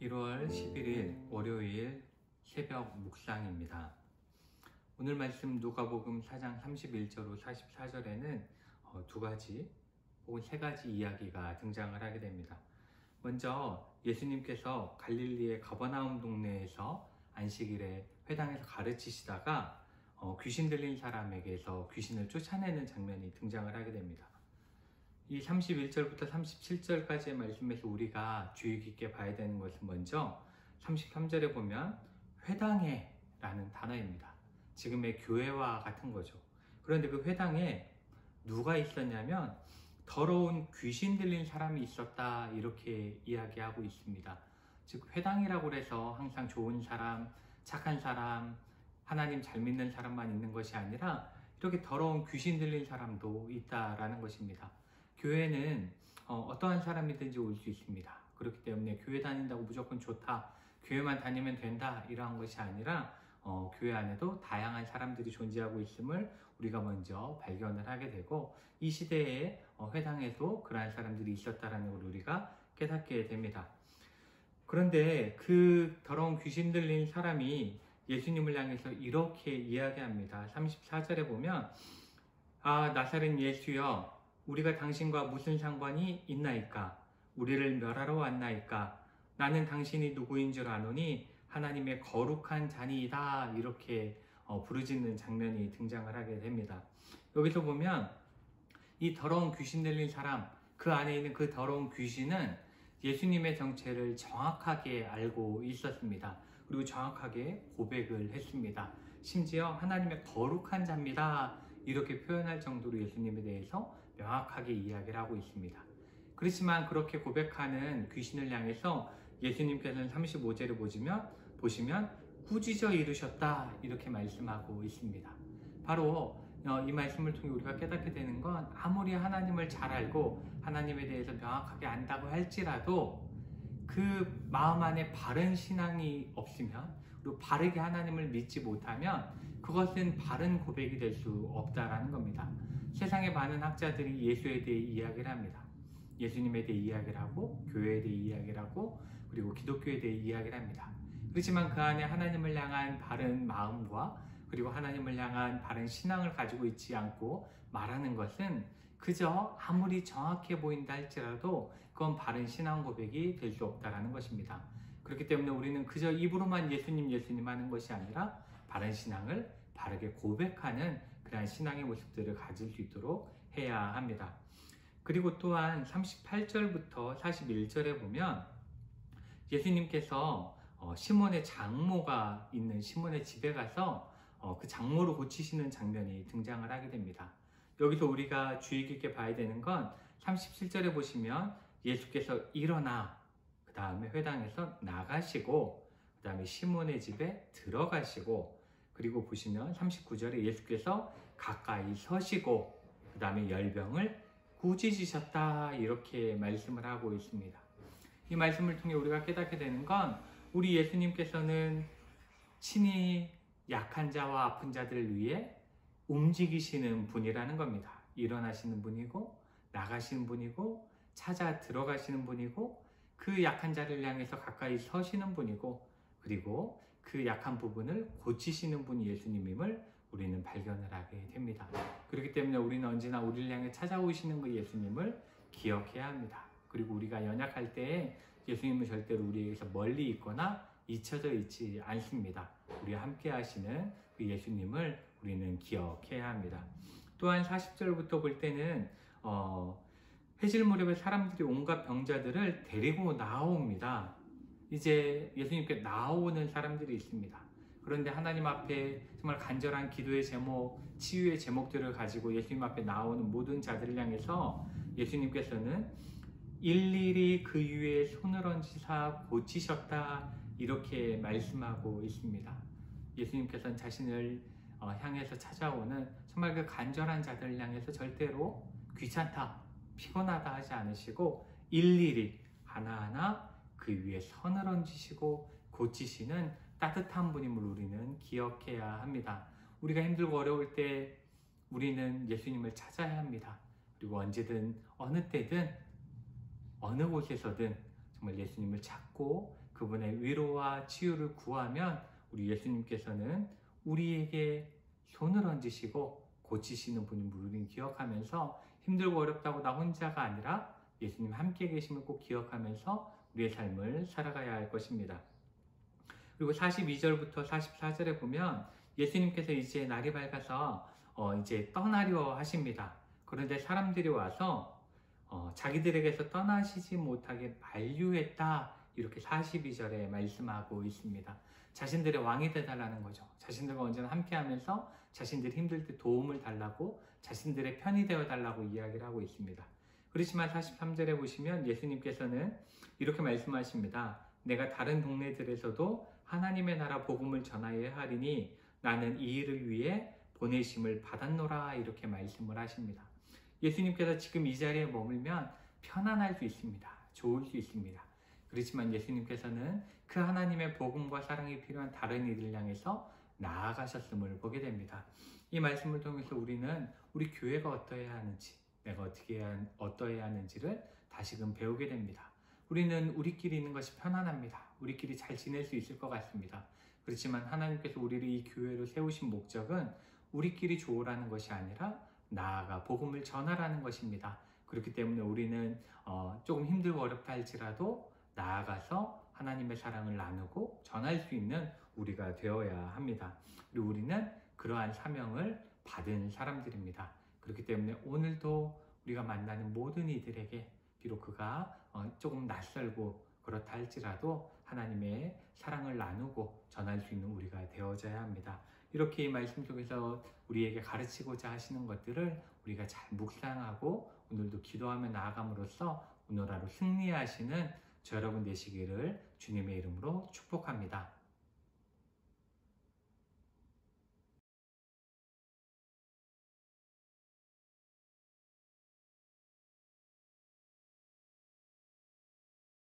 1월 11일 월요일 새벽 묵상입니다. 오늘 말씀 누가복음 4장 31절로 44절에는 두 가지 혹은 세 가지 이야기가 등장을 하게 됩니다. 먼저 예수님께서 갈릴리의 가버나움 동네에서 안식일에 회당에서 가르치시다가 귀신 들린 사람에게서 귀신을 쫓아내는 장면이 등장을 하게 됩니다. 이 31절부터 37절까지의 말씀에서 우리가 주의 깊게 봐야 되는 것은 먼저 33절에 보면 회당에 라는 단어입니다. 지금의 교회와 같은 거죠. 그런데 그 회당에 누가 있었냐면 더러운 귀신 들린 사람이 있었다, 이렇게 이야기하고 있습니다. 즉 회당이라고 해서 항상 좋은 사람, 착한 사람, 하나님 잘 믿는 사람만 있는 것이 아니라 이렇게 더러운 귀신 들린 사람도 있다라는 것입니다. 교회는 어떠한 사람이든지 올 수 있습니다. 그렇기 때문에 교회 다닌다고 무조건 좋다, 교회만 다니면 된다, 이러한 것이 아니라 교회 안에도 다양한 사람들이 존재하고 있음을 우리가 먼저 발견을 하게 되고, 이 시대에 회당에도 그러한 사람들이 있었다는 걸 우리가 깨닫게 됩니다. 그런데 그 더러운 귀신 들린 사람이 예수님을 향해서 이렇게 이야기합니다. 34절에 보면 나사렛 예수여, 우리가 당신과 무슨 상관이 있나이까? 우리를 멸하러 왔나이까? 나는 당신이 누구인 줄 아노니 하나님의 거룩한 자니이다, 이렇게 부르짖는 장면이 등장을 하게 됩니다. 여기서 보면 이 더러운 귀신 들린 사람, 그 안에 있는 그 더러운 귀신은 예수님의 정체를 정확하게 알고 있었습니다. 그리고 정확하게 고백을 했습니다. 심지어 하나님의 거룩한 자입니다, 이렇게 표현할 정도로 예수님에 대해서 명확하게 이야기를 하고 있습니다. 그렇지만 그렇게 고백하는 귀신을 향해서 예수님께서는 35절에 보시면 꾸짖어 이르셨다, 이렇게 말씀하고 있습니다. 바로 이 말씀을 통해 우리가 깨닫게 되는 건, 아무리 하나님을 잘 알고 하나님에 대해서 명확하게 안다고 할지라도 그 마음 안에 바른 신앙이 없으면, 그리고 바르게 하나님을 믿지 못하면 그것은 바른 고백이 될 수 없다라는 겁니다. 세상의 많은 학자들이 예수에 대해 이야기를 합니다. 예수님에 대해 이야기를 하고, 교회에 대해 이야기를 하고, 그리고 기독교에 대해 이야기를 합니다. 그렇지만 그 안에 하나님을 향한 바른 마음과 그리고 하나님을 향한 바른 신앙을 가지고 있지 않고 말하는 것은 그저 아무리 정확해 보인다 할지라도 그건 바른 신앙 고백이 될 수 없다라는 것입니다. 그렇기 때문에 우리는 그저 입으로만 예수님 하는 것이 아니라 바른 신앙을 바르게 고백하는 그러한 신앙의 모습들을 가질 수 있도록 해야 합니다. 그리고 또한 38절부터 41절에 보면 예수님께서 시몬의 장모가 있는 시몬의 집에 가서 그 장모를 고치시는 장면이 등장을 하게 됩니다. 여기서 우리가 주의 깊게 봐야 되는 건 37절에 보시면 예수께서 일어나 그 다음에 회당에서 나가시고 그 다음에 시몬의 집에 들어가시고, 그리고 보시면 39절에 예수께서 가까이 서시고 그 다음에 열병을 꾸짖으셨다, 이렇게 말씀을 하고 있습니다. 이 말씀을 통해 우리가 깨닫게 되는 건, 우리 예수님께서는 친히 약한 자와 아픈 자들을 위해 움직이시는 분이라는 겁니다. 일어나시는 분이고, 나가시는 분이고, 찾아 들어가시는 분이고, 그 약한 자를 향해서 가까이 서시는 분이고, 그리고 그 약한 부분을 고치시는 분이 예수님임을 우리는 발견을 하게 됩니다. 그렇기 때문에 우리는 언제나 우리를 향해 찾아오시는 그 예수님을 기억해야 합니다. 그리고 우리가 연약할 때에 예수님은 절대로 우리에게서 멀리 있거나 잊혀져 있지 않습니다. 우리와 함께 하시는 그 예수님을 우리는 기억해야 합니다. 또한 40절부터 볼 때는 회질 무렵에 사람들이 온갖 병자들을 데리고 나옵니다. 이제 예수님께 나오는 사람들이 있습니다. 그런데 하나님 앞에 정말 간절한 기도의 제목, 치유의 제목들을 가지고 예수님 앞에 나오는 모든 자들을 향해서 예수님께서는 일일이 그 위에 손을 얹으사 고치셨다, 이렇게 말씀하고 있습니다. 예수님께서는 자신을 향해서 찾아오는 정말 그 간절한 자들을 향해서 절대로 귀찮다, 피곤하다 하지 않으시고 일일이 하나하나 그 위에 선을 얹으시고 고치시는 따뜻한 분임을 우리는 기억해야 합니다. 우리가 힘들고 어려울 때 우리는 예수님을 찾아야 합니다. 그리고 언제든 어느 때든 어느 곳에서든 정말 예수님을 찾고 그 그분의 위로와 치유를 구하면 우리 예수님께서는 우리에게 손을 얹으시고 고치시는 분인 우리는 기억하면서 힘들고 어렵다고 나 혼자가 아니라 예수님 함께 계심을 꼭 기억하면서 우리의 삶을 살아가야 할 것입니다. 그리고 42절부터 44절에 보면 예수님께서 이제 날이 밝아서 이제 떠나려 하십니다. 그런데 사람들이 와서 자기들에게서 떠나시지 못하게 만류했다, 이렇게 42절에 말씀하고 있습니다. 자신들의 왕이 되달라는 거죠. 자신들과 언제나 함께하면서 자신들이 힘들 때 도움을 달라고, 자신들의 편이 되어 달라고 이야기를 하고 있습니다. 그렇지만 43절에 보시면 예수님께서는 이렇게 말씀하십니다. 내가 다른 동네들에서도 하나님의 나라 복음을 전하여야 하리니 나는 이 일을 위해 보내심을 받았노라, 이렇게 말씀을 하십니다. 예수님께서 지금 이 자리에 머물면 편안할 수 있습니다. 좋을 수 있습니다. 그렇지만 예수님께서는 그 하나님의 복음과 사랑이 필요한 다른 이들을 향해서 나아가셨음을 보게 됩니다. 이 말씀을 통해서 우리는 우리 교회가 어떠해야 하는지, 내가 어떠해야 하는지를 다시금 배우게 됩니다. 우리는 우리끼리 있는 것이 편안합니다. 우리끼리 잘 지낼 수 있을 것 같습니다. 그렇지만 하나님께서 우리를 이 교회로 세우신 목적은 우리끼리 좋으라는 것이 아니라 나아가 복음을 전하라는 것입니다. 그렇기 때문에 우리는 조금 힘들고 어렵다 할지라도 나아가서 하나님의 사랑을 나누고 전할 수 있는 우리가 되어야 합니다. 그리고 우리는 그러한 사명을 받은 사람들입니다. 그렇기 때문에 오늘도 우리가 만나는 모든 이들에게 비록 그가 조금 낯설고 그렇다 할지라도 하나님의 사랑을 나누고 전할 수 있는 우리가 되어져야 합니다. 이렇게 이 말씀 속에서 우리에게 가르치고자 하시는 것들을 우리가 잘 묵상하고 오늘도 기도하며 나아감으로써 오늘 하루 승리하시는 저 여러분 되시기를 주님의 이름으로 축복합니다.